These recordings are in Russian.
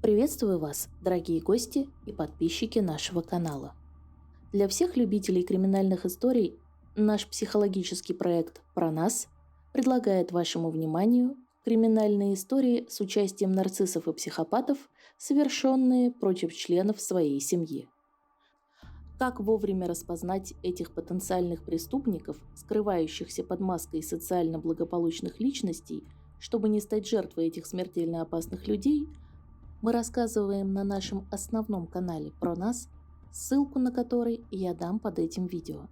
Приветствую вас, дорогие гости и подписчики нашего канала. Для всех любителей криминальных историй наш психологический проект «Про нас» предлагает вашему вниманию криминальные истории с участием нарциссов и психопатов, совершенные против членов своей семьи. Как вовремя распознать этих потенциальных преступников, скрывающихся под маской социально благополучных личностей, чтобы не стать жертвой этих смертельно опасных людей, мы рассказываем на нашем основном канале «Про нас», ссылку на который я дам под этим видео.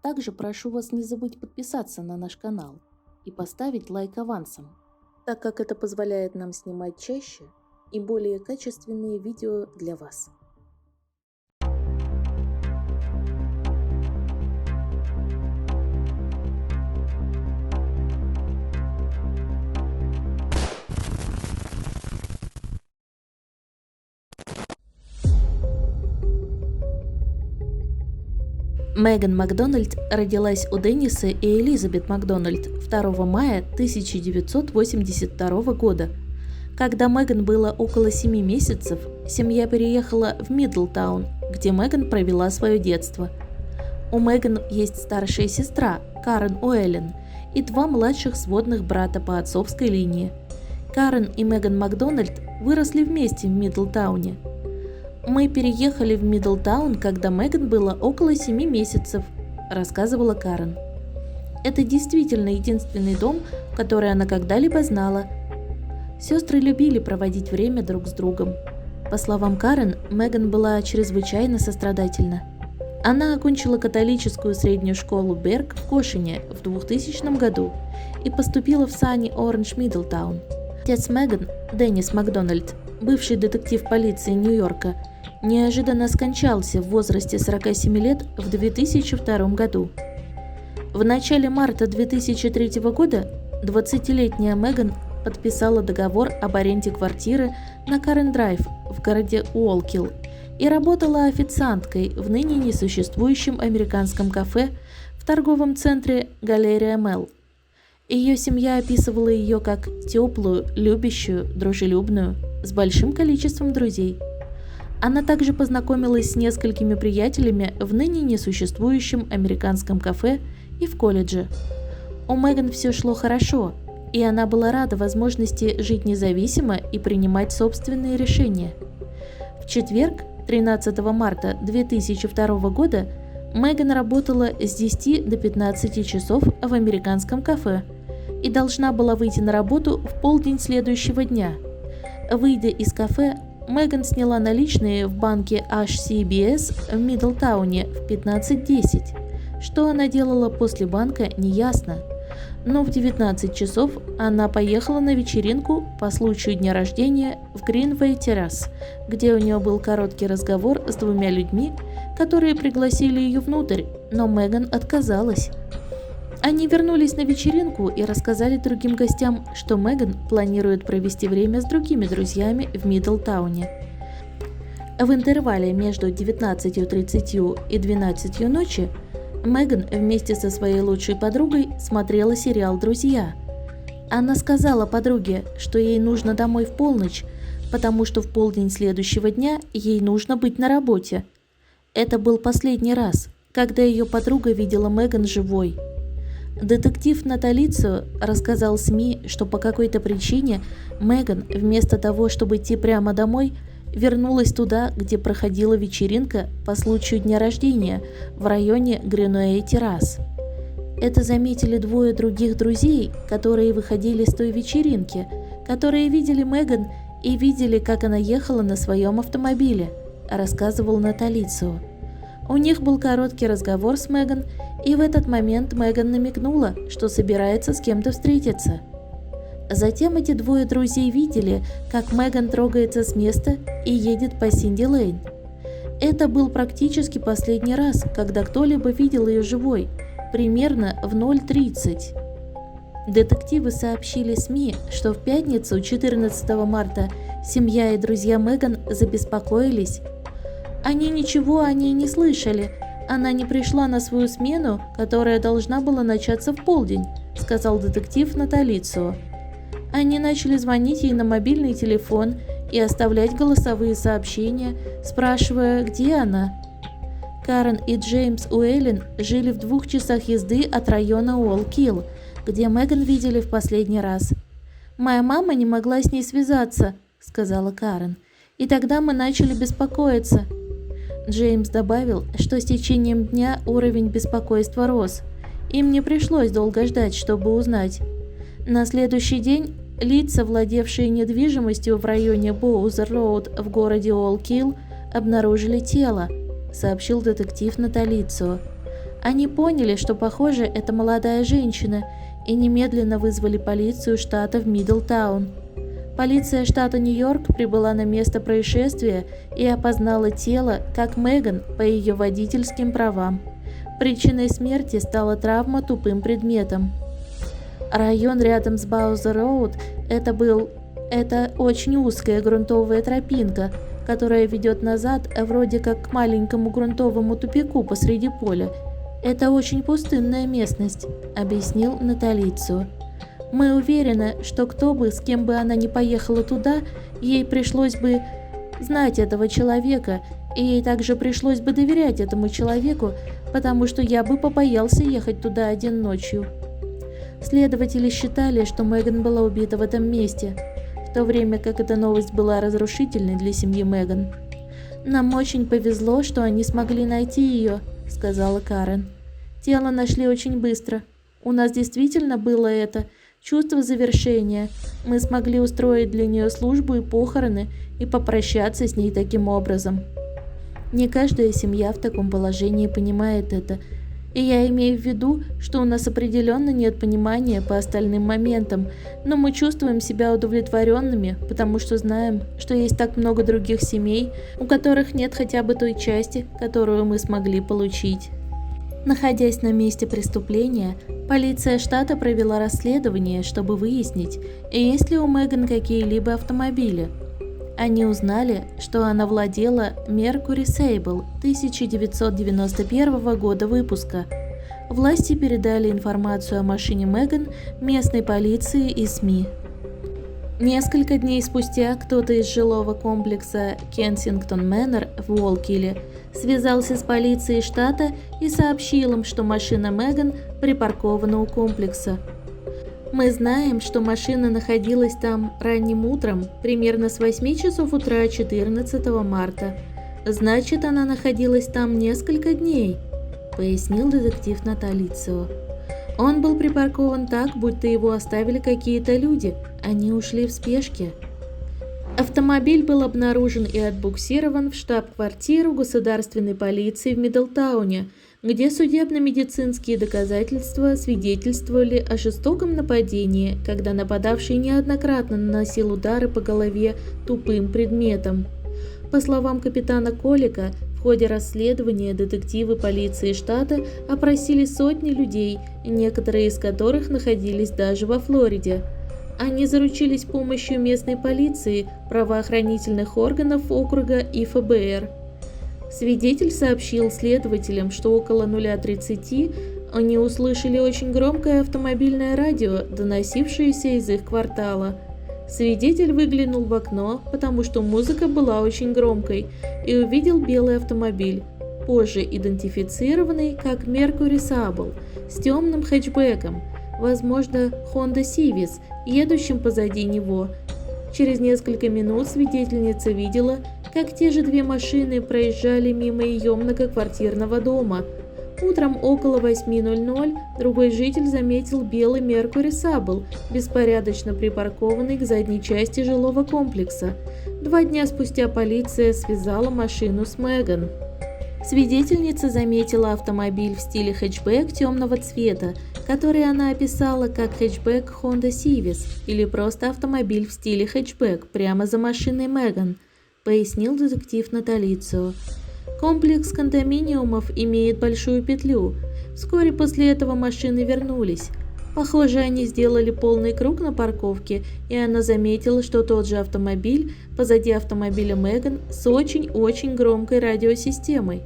Также прошу вас не забыть подписаться на наш канал и поставить лайк авансом, так как это позволяет нам снимать чаще и более качественные видео для вас. Меган Макдональд родилась у Денниса и Элизабет Макдональд 2 мая 1982 года. Когда Меган было около 7 месяцев, семья переехала в Мидлтаун, где Меган провела свое детство. У Меган есть старшая сестра Карен Уэллен и 2 младших сводных брата по отцовской линии. Карен и Меган Макдональд выросли вместе в Мидлтауне. «Мы переехали в Мидлтаун, когда Меган было около 7 месяцев», – рассказывала Карен. «Это действительно единственный дом, который она когда-либо знала. Сестры любили проводить время друг с другом». По словам Карен, Меган была чрезвычайно сострадательна. Она окончила католическую среднюю школу Берг в Гошине в 2000 году и поступила в Sunny Orange Мидлтаун. Отец Меган, Деннис Макдональд, бывший детектив полиции Нью-Йорка, неожиданно скончался в возрасте 47 лет в 2002 году. В начале марта 2003 года 20-летняя Меган подписала договор об аренде квартиры на Карен-Драйв в городе Уолкилл и работала официанткой в ныне несуществующем американском кафе в торговом центре Галерия Мел. Ее семья описывала ее как теплую, любящую, дружелюбную, с большим количеством друзей. Она также познакомилась с несколькими приятелями в ныне несуществующем американском кафе и в колледже. У Меган все шло хорошо, и она была рада возможности жить независимо и принимать собственные решения. В четверг, 13 марта 2002 года, Меган работала с 10 до 15 часов в американском кафе и должна была выйти на работу в полдень следующего дня. Выйдя из кафе, Меган сняла наличные в банке HCBS в Мидлтауне в 15:10. Что она делала после банка, неясно. Но в 19 часов она поехала на вечеринку по случаю дня рождения в Greenway Terrace, где у нее был короткий разговор с 2 людьми, которые пригласили ее внутрь, но Меган отказалась. Они вернулись на вечеринку и рассказали другим гостям, что Меган планирует провести время с другими друзьями в Мидлтауне. В интервале между 19:30 и 12 ночи Меган вместе со своей лучшей подругой смотрела сериал «Друзья». Она сказала подруге, что ей нужно домой в полночь, потому что в полдень следующего дня ей нужно быть на работе. Это был последний раз, когда ее подруга видела Меган живой. Детектив Наталицио рассказал СМИ, что по какой-то причине Меган, вместо того, чтобы идти прямо домой, вернулась туда, где проходила вечеринка по случаю дня рождения в районе Greenway Terrace. Это заметили 2 других друзей, которые выходили с той вечеринки, которые видели Меган и видели, как она ехала на своем автомобиле, рассказывал Наталицио. У них был короткий разговор с Меган, и в этот момент Меган намекнула, что собирается с кем-то встретиться. Затем эти 2 друзей видели, как Меган трогается с места и едет по Синди-Лейн. Это был практически последний раз, когда кто-либо видел ее живой, примерно в 0:30. Детективы сообщили СМИ, что в пятницу, 14 марта, семья и друзья Меган забеспокоились. Они ничего о ней не слышали. Она не пришла на свою смену, которая должна была начаться в полдень, сказал детектив Наталицио. Они начали звонить ей на мобильный телефон и оставлять голосовые сообщения, спрашивая, где она. Карен и Джеймс Уэллин жили в 2 часах езды от района Уолл-Килл, где Меган видели в последний раз. «Моя мама не могла с ней связаться», — сказала Карен, — «и тогда мы начали беспокоиться». Джеймс добавил, что с течением дня уровень беспокойства рос. Им не пришлось долго ждать, чтобы узнать. На следующий день лица, владевшие недвижимостью в районе Боузер-Роуд в городе Уолл-Килл, обнаружили тело, сообщил детектив Наталицио. Они поняли, что, похоже, это молодая женщина, и немедленно вызвали полицию штата в Мидлтаун. Полиция штата Нью-Йорк прибыла на место происшествия и опознала тело как Меган по ее водительским правам. Причиной смерти стала травма тупым предметом. Район рядом с Боузер-Роуд – это очень узкая грунтовая тропинка, которая ведет назад вроде как к маленькому грунтовому тупику посреди поля. «Это очень пустынная местность», — объяснил Наталицио. «Мы уверены, что кто бы, с кем бы она ни поехала туда, ей пришлось бы знать этого человека, и ей также пришлось бы доверять этому человеку, потому что я бы побоялся ехать туда один ночью». Следователи считали, что Меган была убита в этом месте, в то время как эта новость была разрушительной для семьи Меган. «Нам очень повезло, что они смогли найти ее», — сказала Карен. «Тело нашли очень быстро. У нас действительно было это чувство завершения. Мы смогли устроить для нее службу и похороны и попрощаться с ней таким образом». Не каждая семья в таком положении понимает это, и я имею в виду, что у нас определенно нет понимания по остальным моментам, но мы чувствуем себя удовлетворенными, потому что знаем, что есть так много других семей, у которых нет хотя бы той части, которую мы смогли получить. Находясь на месте преступления, полиция штата провела расследование, чтобы выяснить, есть ли у Меган какие-либо автомобили. Они узнали, что она владела Mercury Sable 1991 года выпуска. Власти передали информацию о машине Меган местной полиции и СМИ. Несколько дней спустя кто-то из жилого комплекса Кенсингтон Мэннер в Уолл-Килле связался с полицией штата и сообщил им, что машина Меган припаркована у комплекса. «Мы знаем, что машина находилась там ранним утром, примерно с 8 часов утра 14 марта. Значит, она находилась там несколько дней», — пояснил детектив Наталицио. «Он был припаркован так, будто его оставили какие-то люди, они ушли в спешке». Автомобиль был обнаружен и отбуксирован в штаб-квартиру государственной полиции в Мидлтауне, где судебно-медицинские доказательства свидетельствовали о жестоком нападении, когда нападавший неоднократно наносил удары по голове тупым предметом. По словам капитана Колика, в ходе расследования детективы полиции штата опросили сотни людей, некоторые из которых находились даже во Флориде. Они заручились помощью местной полиции, правоохранительных органов округа и ФБР. Свидетель сообщил следователям, что около 0:30 они услышали очень громкое автомобильное радио, доносившееся из их квартала. Свидетель выглянул в окно, потому что музыка была очень громкой, и увидел белый автомобиль, позже идентифицированный как Mercury Sable, с темным хэтчбеком, возможно, Honda Civic, едущим позади него. Через несколько минут свидетельница видела, как те же две машины проезжали мимо ее многоквартирного дома. Утром около 8:00 другой житель заметил белый Mercury Sable, беспорядочно припаркованный к задней части жилого комплекса. 2 дня спустя полиция связала машину с Меган. Свидетельница заметила автомобиль в стиле хэтчбэк темного цвета, который она описала как хэтчбэк Honda Civic или просто автомобиль в стиле хэтчбэк прямо за машиной Меган, пояснил детектив Наталицио. Комплекс кондоминиумов имеет большую петлю. Вскоре после этого машины вернулись. Похоже, они сделали полный круг на парковке, и она заметила, что тот же автомобиль позади автомобиля Меган с очень-очень громкой радиосистемой.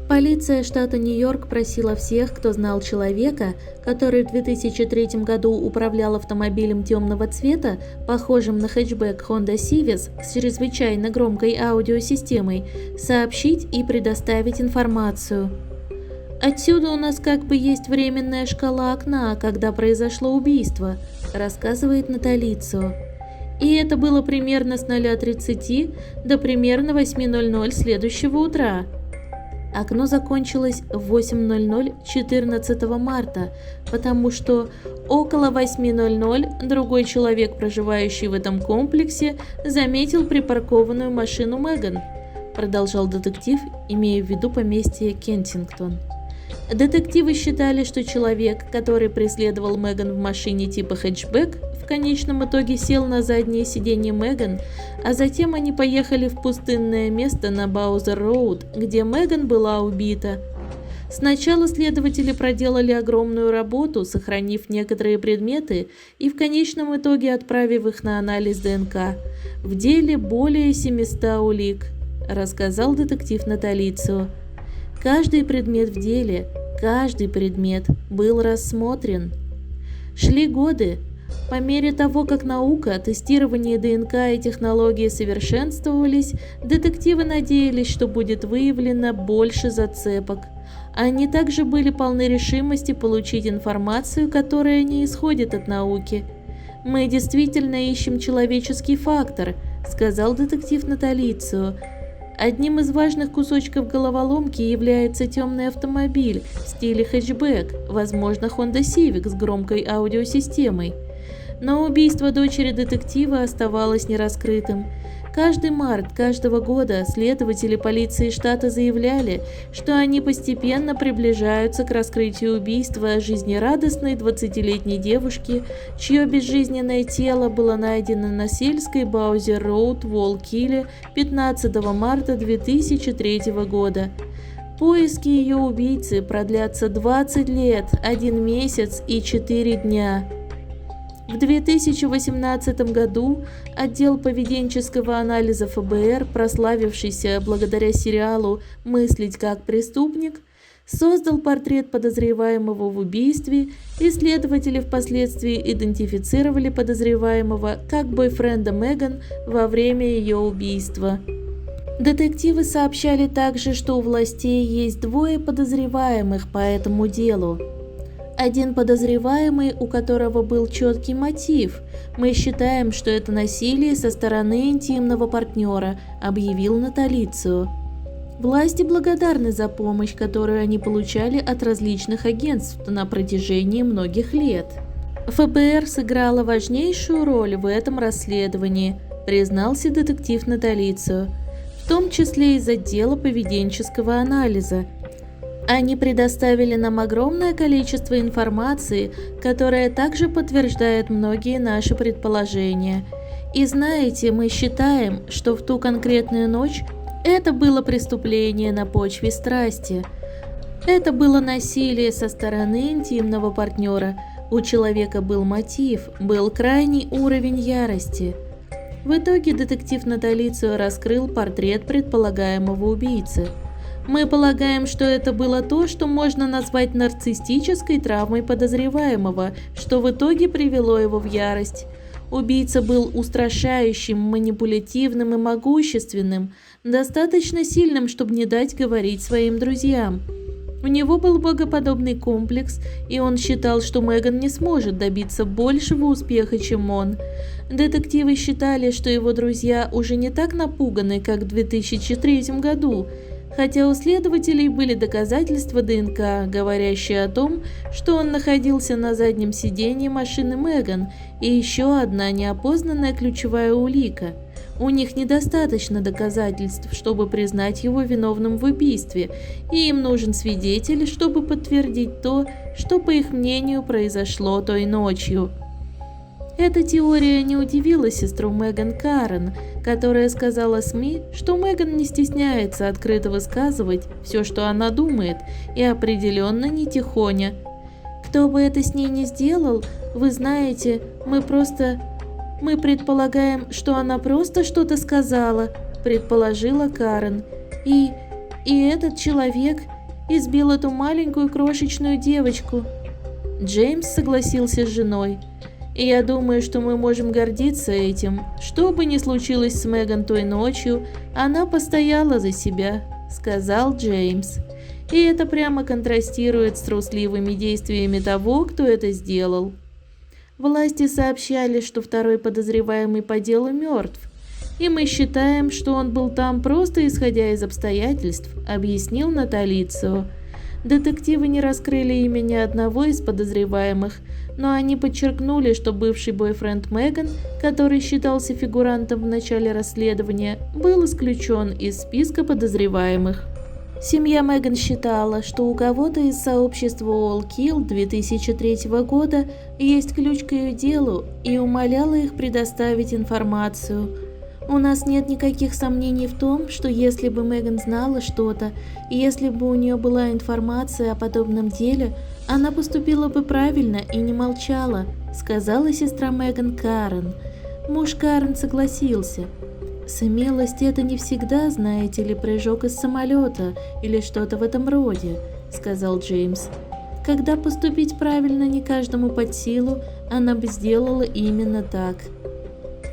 Полиция штата Нью-Йорк просила всех, кто знал человека, который в 2003 году управлял автомобилем темного цвета, похожим на хэтчбэк Honda Civic с чрезвычайно громкой аудиосистемой, сообщить и предоставить информацию. «Отсюда у нас как бы есть временная шкала окна, когда произошло убийство», рассказывает Наталицио. И это было примерно с 0:30 до примерно 8:00 следующего утра. Окно закончилось в 8:00 14 марта, потому что около 8:00 другой человек, проживающий в этом комплексе, заметил припаркованную машину Меган, продолжал детектив, имея в виду поместье Кенсингтон. Детективы считали, что человек, который преследовал Меган в машине типа хэтчбэк, в конечном итоге сел на заднее сиденье Меган, а затем они поехали в пустынное место на Баузер-Роуд, где Меган была убита. Сначала следователи проделали огромную работу, сохранив некоторые предметы и в конечном итоге отправив их на анализ ДНК. В деле более 700 улик, рассказал детектив Наталицио. Каждый предмет в деле, каждый предмет был рассмотрен. Шли годы. По мере того, как наука, тестирование ДНК и технологии совершенствовались, детективы надеялись, что будет выявлено больше зацепок. Они также были полны решимости получить информацию, которая не исходит от науки. «Мы действительно ищем человеческий фактор», — сказал детектив Наталицио. Одним из важных кусочков головоломки является темный автомобиль в стиле хэтчбэк, возможно, Honda Civic с громкой аудиосистемой. Но убийство дочери детектива оставалось нераскрытым. Каждый март каждого года следователи полиции штата заявляли, что они постепенно приближаются к раскрытию убийства жизнерадостной 20-летней девушки, чье безжизненное тело было найдено на сельской Баузер-Роуд в Уолл-Килле 15 марта 2003 года. Поиски ее убийцы продлятся 20 лет, 1 месяц и 4 дня. В 2018 году отдел поведенческого анализа ФБР, прославившийся благодаря сериалу «Мыслить как преступник», создал портрет подозреваемого в убийстве, и следователи впоследствии идентифицировали подозреваемого как бойфренда Меган во время ее убийства. Детективы сообщали также, что у властей есть 2 подозреваемых по этому делу. Один подозреваемый, у которого был четкий мотив. Мы считаем, что это насилие со стороны интимного партнера, объявил Наталицио. Власти благодарны за помощь, которую они получали от различных агентств на протяжении многих лет. ФБР сыграло важнейшую роль в этом расследовании, признался детектив Наталицио, в том числе из отдела поведенческого анализа. Они предоставили нам огромное количество информации, которая также подтверждает многие наши предположения. И знаете, мы считаем, что в ту конкретную ночь это было преступление на почве страсти. Это было насилие со стороны интимного партнера. У человека был мотив, был крайний уровень ярости. В итоге детектив Наталицио раскрыл портрет предполагаемого убийцы. Мы полагаем, что это было то, что можно назвать нарциссической травмой подозреваемого, что в итоге привело его в ярость. Убийца был устрашающим, манипулятивным и могущественным, достаточно сильным, чтобы не дать говорить своим друзьям. У него был богоподобный комплекс, и он считал, что Меган не сможет добиться большего успеха, чем он. Детективы считали, что его друзья уже не так напуганы, как в 2003 году, хотя у следователей были доказательства ДНК, говорящие о том, что он находился на заднем сиденье машины Меган, и еще одна неопознанная ключевая улика. У них недостаточно доказательств, чтобы признать его виновным в убийстве, и им нужен свидетель, чтобы подтвердить то, что, по их мнению, произошло той ночью. Эта теория не удивила сестру Меган Карен, которая сказала СМИ, что Меган не стесняется открыто высказывать все, что она думает, и определенно не тихоня. «Кто бы это с ней не сделал, вы знаете, мы предполагаем, что она просто что-то сказала», предположила Карен. И этот человек избил эту маленькую крошечную девочку. Джеймс согласился с женой. И я думаю, что мы можем гордиться этим. Что бы ни случилось с Меган той ночью, она постояла за себя, сказал Джеймс. И это прямо контрастирует с трусливыми действиями того, кто это сделал. Власти сообщали, что второй подозреваемый по делу мертв. И мы считаем, что он был там просто исходя из обстоятельств, объяснил Наталицио. Детективы не раскрыли имя ни одного из подозреваемых, но они подчеркнули, что бывший бойфренд Меган, который считался фигурантом в начале расследования, был исключен из списка подозреваемых. Семья Меган считала, что у кого-то из сообщества All Kill 2003 года есть ключ к ее делу и умоляла их предоставить информацию. У нас нет никаких сомнений в том, что если бы Меган знала что-то, и если бы у нее была информация о подобном деле, она поступила бы правильно и не молчала, сказала сестра Меган Карен. Муж Карен согласился. Смелость — это не всегда, знаете ли, прыжок из самолета или что-то в этом роде, сказал Джеймс. Когда поступить правильно не каждому под силу, она бы сделала именно так.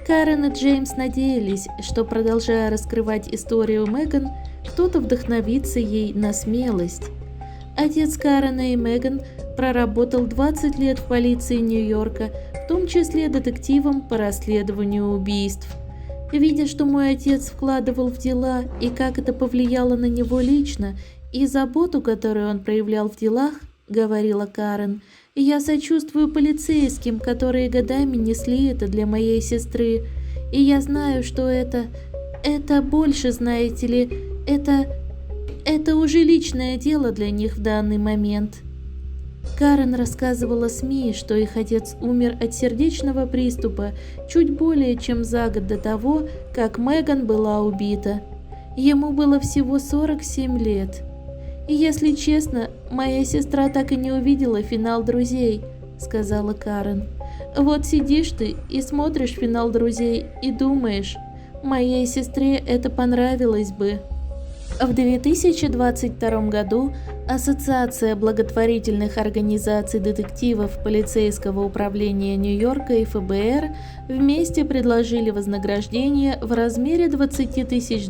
Карен и Джеймс надеялись, что, продолжая раскрывать историю Меган, кто-то вдохновится ей на смелость. Отец Карена и Меган проработал 20 лет в полиции Нью-Йорка, в том числе детективом по расследованию убийств. Видя, что мой отец вкладывал в дела и как это повлияло на него лично, и заботу, которую он проявлял в делах, говорила Карен, я сочувствую полицейским, которые годами несли это для моей сестры. И я знаю, что это больше, знаете ли, это уже личное дело для них в данный момент. Карен рассказывала СМИ, что их отец умер от сердечного приступа чуть более чем за год до того, как Меган была убита. Ему было всего 47 лет. И если честно, моя сестра так и не увидела финал «Друзей», сказала Карен. Вот сидишь ты и смотришь финал «Друзей» и думаешь, моей сестре это понравилось бы. В 2022 году Ассоциация благотворительных организаций детективов полицейского управления Нью-Йорка и ФБР вместе предложили вознаграждение в размере $20 тысяч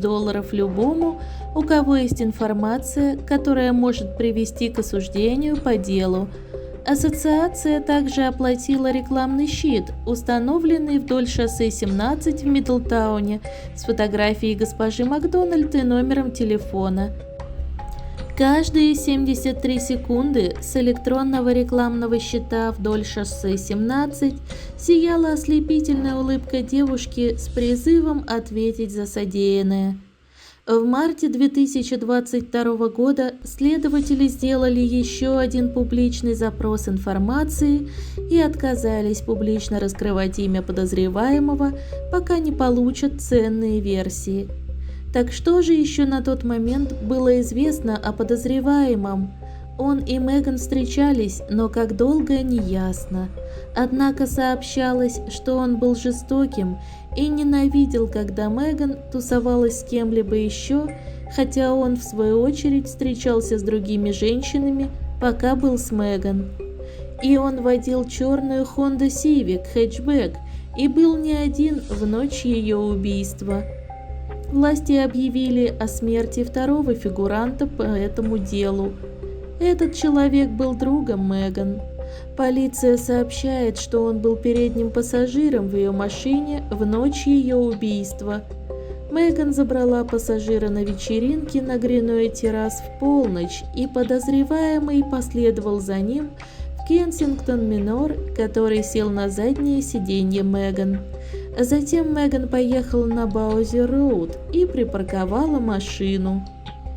любому, у кого есть информация, которая может привести к осуждению по делу. Ассоциация также оплатила рекламный щит, установленный вдоль шоссе 17 в Мидлтауне, с фотографией госпожи Макдональд и номером телефона. Каждые 73 секунды с электронного рекламного щита вдоль шоссе 17 сияла ослепительная улыбка девушки с призывом ответить за содеянное. В марте 2022 года следователи сделали еще один публичный запрос информации и отказались публично раскрывать имя подозреваемого, пока не получат ценные версии. Так что же еще на тот момент было известно о подозреваемом? Он и Меган встречались, но как долго – неясно. Однако сообщалось, что он был жестоким и ненавидел, когда Меган тусовалась с кем-либо еще, хотя он, в свою очередь, встречался с другими женщинами, пока был с Меган. И он водил черную Honda Civic хэтчбэк и был не один в ночь ее убийства. Власти объявили о смерти второго фигуранта по этому делу. Этот человек был другом Меган. Полиция сообщает, что он был передним пассажиром в ее машине в ночь ее убийства. Меган забрала пассажира на вечеринке на Гринуэй-террас в полночь, и подозреваемый последовал за ним в Кенсингтон-Минор, который сел на заднее сиденье Меган. Затем Меган поехала на Баузер-роуд и припарковала машину.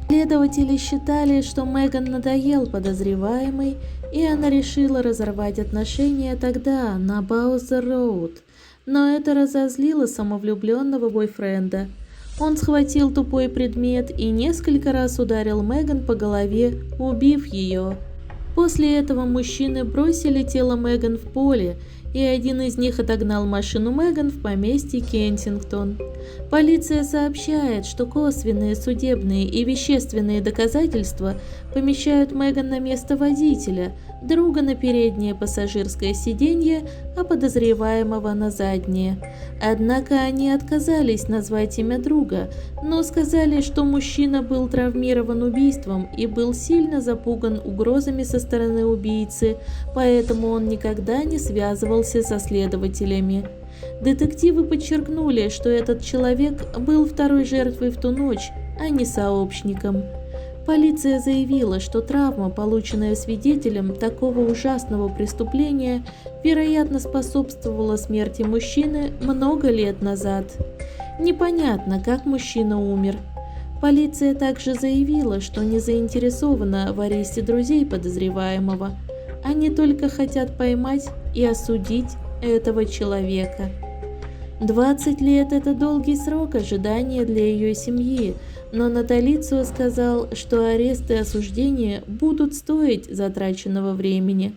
Следователи считали, что Меган надоел подозреваемый, и она решила разорвать отношения тогда, на Баузер-роуд. Но это разозлило самовлюбленного бойфренда. Он схватил тупой предмет и несколько раз ударил Меган по голове, убив ее. После этого мужчины бросили тело Меган в поле и один из них отогнал машину Меган в поместье Кенсингтон. Полиция сообщает, что косвенные судебные и вещественные доказательства помещают Меган на место водителя, друга на переднее пассажирское сиденье, а подозреваемого на заднее. Однако они отказались назвать имя друга, но сказали, что мужчина был травмирован убийством и был сильно запуган угрозами со стороны убийцы, поэтому он никогда не связывался со следователями. Детективы подчеркнули, что этот человек был второй жертвой в ту ночь, а не сообщником. Полиция заявила, что травма, полученная свидетелем такого ужасного преступления, вероятно, способствовала смерти мужчины много лет назад. Непонятно, как мужчина умер. Полиция также заявила, что не заинтересована в аресте друзей подозреваемого. Они только хотят поймать и осудить этого человека. 20 лет – это долгий срок ожидания для ее семьи, но Наталицио сказал, что арест и осуждение будут стоить затраченного времени.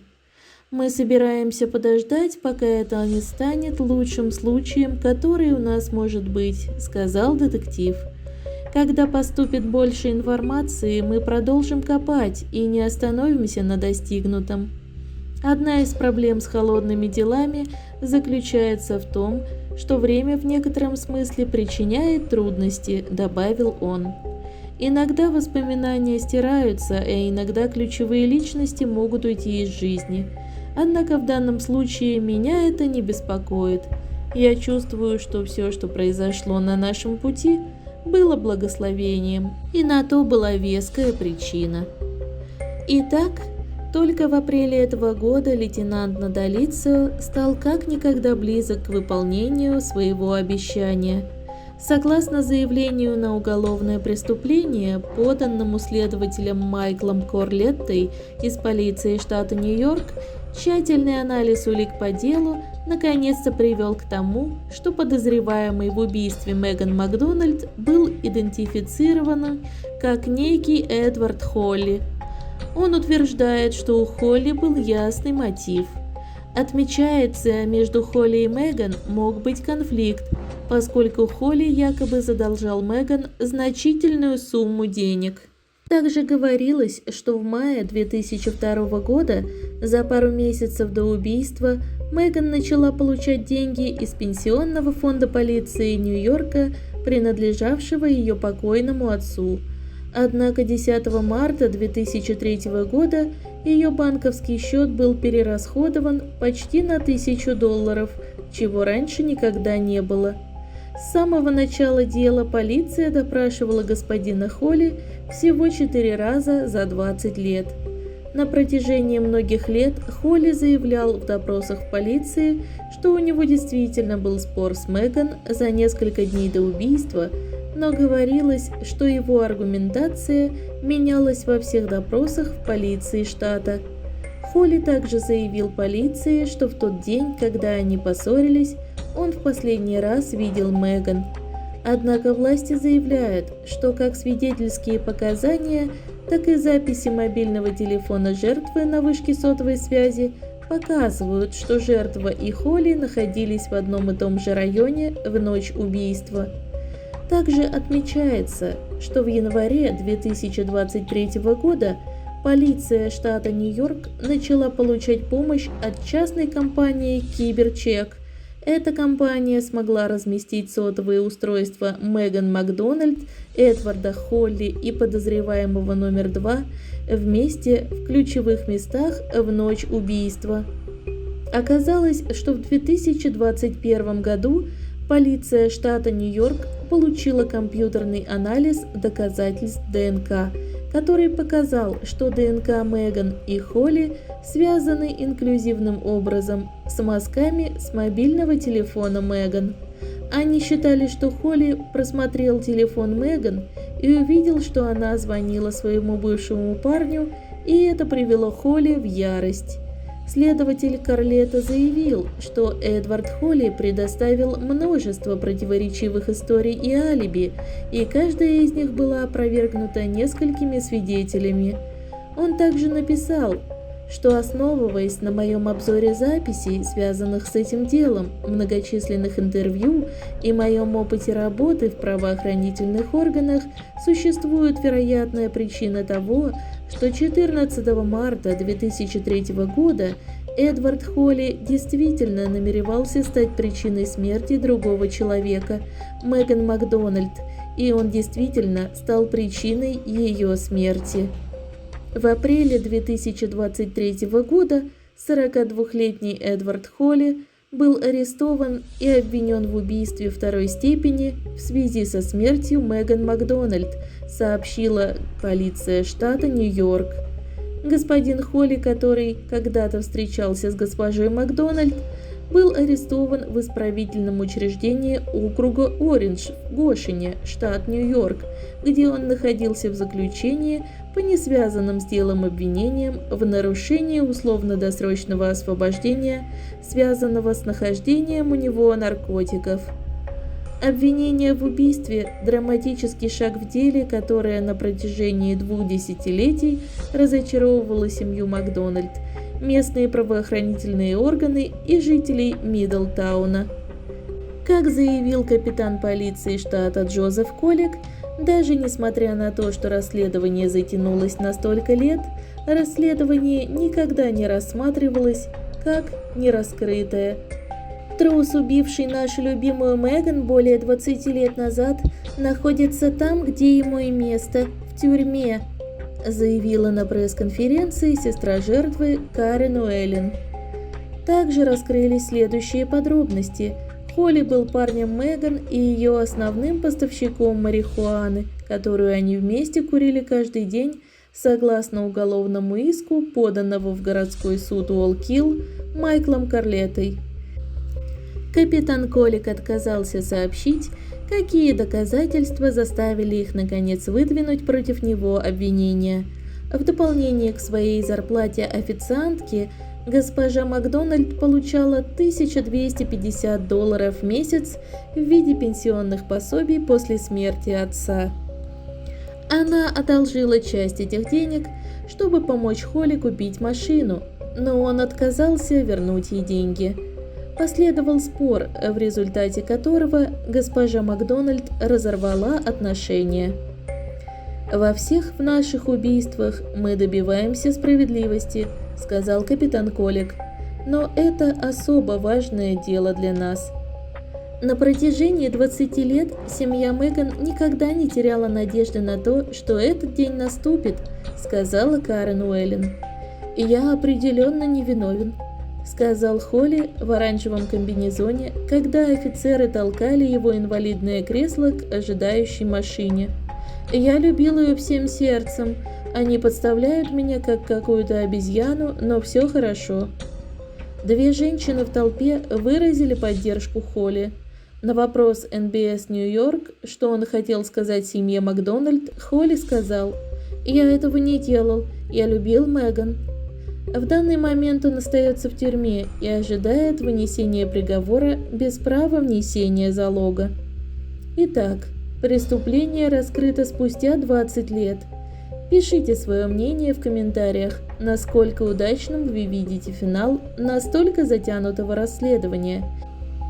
«Мы собираемся подождать, пока это не станет лучшим случаем, который у нас может быть», – сказал детектив. «Когда поступит больше информации, мы продолжим копать и не остановимся на достигнутом. Одна из проблем с холодными делами заключается в том, что время в некотором смысле причиняет трудности», – добавил он. «Иногда воспоминания стираются, а иногда ключевые личности могут уйти из жизни. Однако в данном случае меня это не беспокоит. Я чувствую, что все, что произошло на нашем пути, было благословением, и на то была веская причина». Итак, только в апреле этого года лейтенант Наталицио стал как никогда близок к выполнению своего обещания. Согласно заявлению на уголовное преступление, поданному следователем Майклом Корлеттой из полиции штата Нью-Йорк, тщательный анализ улик по делу наконец-то привел к тому, что подозреваемый в убийстве Меган Макдональд был идентифицирован как некий Эдвард Холли. Он утверждает, что у Холли был ясный мотив. Отмечается, между Холли и Меган мог быть конфликт, поскольку Холли якобы задолжал Меган значительную сумму денег. Также говорилось, что в мае 2002 года, за пару месяцев до убийства, Меган начала получать деньги из пенсионного фонда полиции Нью-Йорка, принадлежавшего ее покойному отцу. Однако 10 марта 2003 года ее банковский счет был перерасходован почти на $1000, чего раньше никогда не было. С самого начала дела полиция допрашивала господина Холли всего 4 раза за 20 лет. На протяжении многих лет Холли заявлял в допросах в полиции, что у него действительно был спор с Меган за несколько дней до убийства, но говорилось, что его аргументация менялась во всех допросах в полиции штата. Холли также заявил полиции, что в тот день, когда они поссорились, он в последний раз видел Меган. Однако власти заявляют, что как свидетельские показания, так и записи мобильного телефона жертвы на вышке сотовой связи показывают, что жертва и Холли находились в одном и том же районе в ночь убийства. Также отмечается, что в январе 2023 года полиция штата Нью-Йорк начала получать помощь от частной компании Киберчек. Эта компания смогла разместить сотовые устройства Меган Макдональд, Эдварда Холли и подозреваемого номер 2 вместе в ключевых местах в ночь убийства. Оказалось, что в 2021 году полиция штата Нью-Йорк получила компьютерный анализ доказательств ДНК, который показал, что ДНК Меган и Холли связаны инклюзивным образом с мазками с мобильного телефона Меган. Они считали, что Холли просмотрел телефон Меган и увидел, что она звонила своему бывшему парню, и это привело Холли в ярость. Следователь Корлетта заявил, что Эдвард Холли предоставил множество противоречивых историй и алиби, и каждая из них была опровергнута несколькими свидетелями. Он также написал: что, основываясь на моем обзоре записей, связанных с этим делом, многочисленных интервью и моем опыте работы в правоохранительных органах, существует вероятная причина того, что 14 марта 2003 года Эдвард Холли действительно намеревался стать причиной смерти другого человека, Меган Макдональд, и он действительно стал причиной ее смерти. В апреле 2023 года 42-летний Эдвард Холли был арестован и обвинен в убийстве второй степени в связи со смертью Меган Макдональд, сообщила полиция штата Нью-Йорк. Господин Холли, который когда-то встречался с госпожой Макдональд, был арестован в исправительном учреждении округа Ориндж в Гошине, штат Нью-Йорк, где он находился в заключении по несвязанным с делом обвинениям в нарушении условно-досрочного освобождения, связанного с нахождением у него наркотиков. Обвинение в убийстве – драматический шаг в деле, которое на протяжении 2 десятилетий разочаровывало семью Макдональд, местные правоохранительные органы и жителей Миддлтауна. Как заявил капитан полиции штата Джозеф Коллик, даже несмотря на то, что расследование затянулось на столько лет, расследование никогда не рассматривалось как нераскрытое. Трус, убивший нашу любимую Меган более 20 лет назад, находится там, где ему и место – в тюрьме, заявила на пресс-конференции сестра жертвы Карен Уэллен. Также раскрылись следующие подробности. Холли был парнем Меган и ее основным поставщиком марихуаны, которую они вместе курили каждый день, согласно уголовному иску, поданному в городской суд Уолл-Килл Майклом Карлеттой. Капитан Коллик отказался сообщить, какие доказательства заставили их наконец выдвинуть против него обвинения. В дополнение к своей зарплате официантки, госпожа Макдональд получала $1250 в месяц в виде пенсионных пособий после смерти отца. Она одолжила часть этих денег, чтобы помочь Холли купить машину, но он отказался вернуть ей деньги. Последовал спор, в результате которого госпожа Макдональд разорвала отношения. «Во всех наших убийствах мы добиваемся справедливости», — сказал капитан Коллик, «но это особо важное дело для нас». На протяжении 20 лет семья Меган никогда не теряла надежды на то, что этот день наступит, сказала Карен Уэллен. «Я определенно невиновен», сказал Холли в оранжевом комбинезоне, когда офицеры толкали его инвалидное кресло к ожидающей машине. «Я любил ее всем сердцем. Они подставляют меня как какую-то обезьяну, но все хорошо». Две женщины в толпе выразили поддержку Холли. На вопрос NBC Нью-Йорк, что он хотел сказать семье Макдональд, Холли сказал: «Я этого не делал, я любил Меган». В данный момент он остается в тюрьме и ожидает вынесения приговора без права внесения залога. Итак, преступление раскрыто спустя 20 лет. Пишите свое мнение в комментариях, насколько удачным вы видите финал настолько затянутого расследования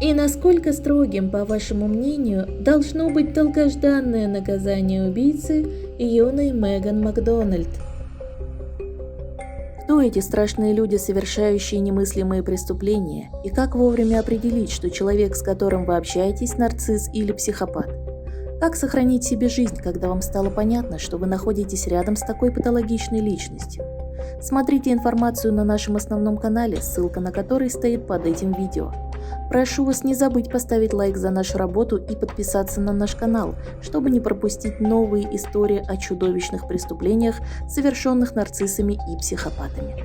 и насколько строгим, по вашему мнению, должно быть долгожданное наказание убийцы юной Меган Макдональд. Кто эти страшные люди, совершающие немыслимые преступления, и как вовремя определить, что человек, с которым вы общаетесь, нарцисс или психопат? Как сохранить себе жизнь, когда вам стало понятно, что вы находитесь рядом с такой патологичной личностью? Смотрите информацию на нашем основном канале, ссылка на который стоит под этим видео. Прошу вас не забыть поставить лайк за нашу работу и подписаться на наш канал, чтобы не пропустить новые истории о чудовищных преступлениях, совершенных нарциссами и психопатами.